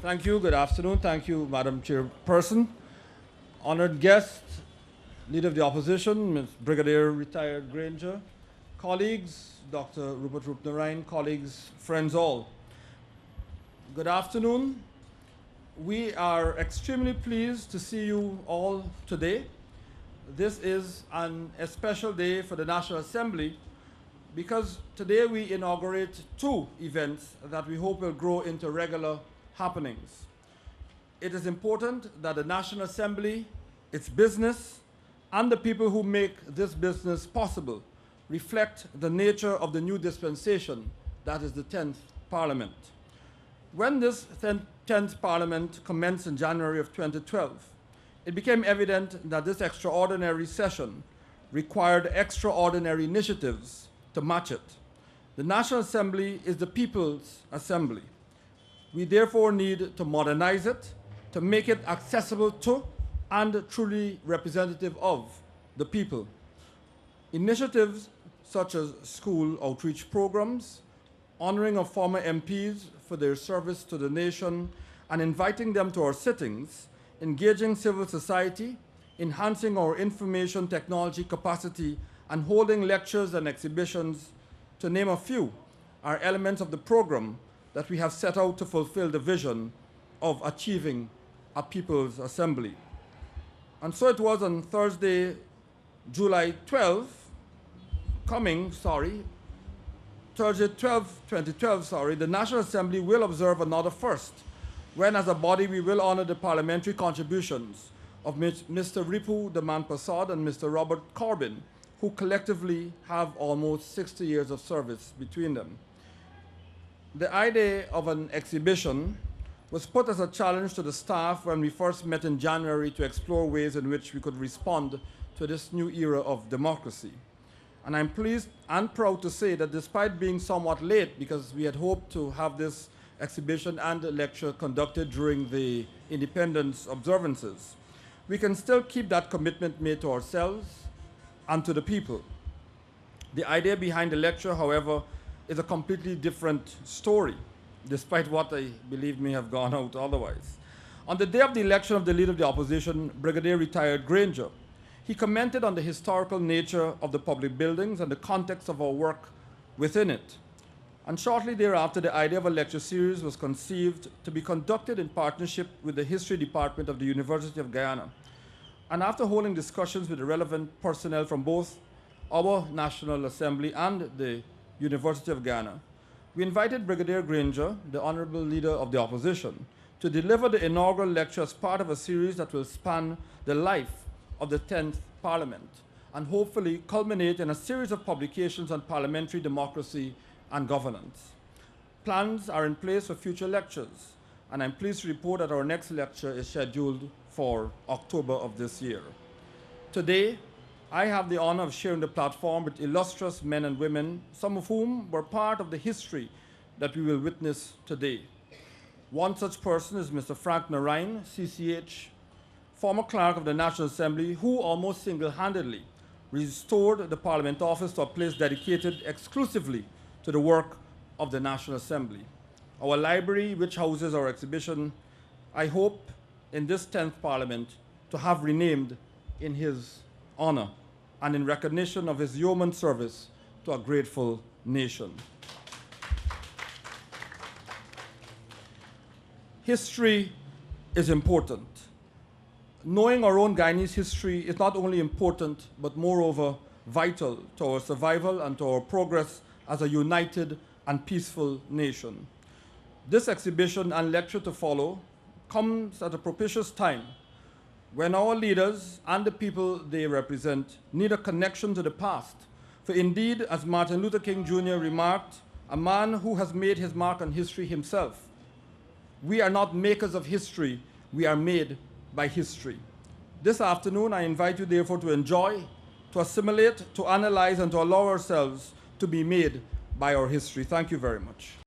Thank you. Good afternoon. Thank you, Madam Chairperson. Honored guests, Leader of the Opposition, Ms. Brigadier Retired Granger, colleagues, Dr. Rupert Roopnaraine, colleagues, friends all. Good afternoon. We are extremely pleased to see you all today. This is a special day for the National Assembly because today we inaugurate two events that we hope will grow into regular happenings. It is important that the National Assembly, its business, and the people who make this business possible reflect the nature of the new dispensation that is the 10th Parliament. When this 10th Parliament commenced in January of 2012, it became evident that this extraordinary session required extraordinary initiatives to match it. The National Assembly is the People's Assembly. We therefore need to modernize it, to make it accessible to and truly representative of the people. Initiatives such as school outreach programs, honoring of former MPs for their service to the nation, and inviting them to our sittings, engaging civil society, enhancing our information technology capacity, and holding lectures and exhibitions, to name a few, are elements of the program that we have set out to fulfill the vision of achieving a People's Assembly. And so it was on Thursday, July 12, Thursday 2012, the National Assembly will observe another first, when as a body we will honor the parliamentary contributions of Mr. Ripu Daman Prasad and Mr. Robert Corbyn, who collectively have almost 60 years of service between them. The idea of an exhibition was put as a challenge to the staff when we first met in January to explore ways in which we could respond to this new era of democracy. And I'm pleased and proud to say that despite being somewhat late, because we had hoped to have this exhibition and lecture conducted during the independence observances, we can still keep that commitment made to ourselves and to the people. The idea behind the lecture, however, is a completely different story, despite what I believe may have gone out otherwise. On the day of the election of the Leader of the Opposition, Brigadier Retired Granger, he commented on the historical nature of the public buildings and the context of our work within it. And shortly thereafter, the idea of a lecture series was conceived to be conducted in partnership with the History Department of the University of Guyana. And after holding discussions with the relevant personnel from both our National Assembly and the University of Guyana, we invited Brigadier Granger, the Honorable Leader of the Opposition, to deliver the inaugural lecture as part of a series that will span the life of the 10th Parliament and hopefully culminate in a series of publications on parliamentary democracy and governance. Plans are in place for future lectures, and I'm pleased to report that our next lecture is scheduled for October of this year. Today, I have the honor of sharing the platform with illustrious men and women, some of whom were part of the history that we will witness today. One such person is Mr. Frank Narine, CCH, former clerk of the National Assembly, who almost single-handedly restored the Parliament office to a place dedicated exclusively to the work of the National Assembly. Our library, which houses our exhibition, I hope in this 10th Parliament to have renamed in his honor and in recognition of his yeoman service to a grateful nation. History is important. Knowing our own Guyanese history is not only important, but moreover vital to our survival and to our progress as a united and peaceful nation. This exhibition and lecture to follow comes at a propitious time when our leaders and the people they represent need a connection to the past. For indeed, as Martin Luther King Jr. remarked, a man who has made his mark on history himself, we are not makers of history, we are made by history. This afternoon, I invite you therefore to enjoy, to assimilate, to analyze, and to allow ourselves to be made by our history. Thank you very much.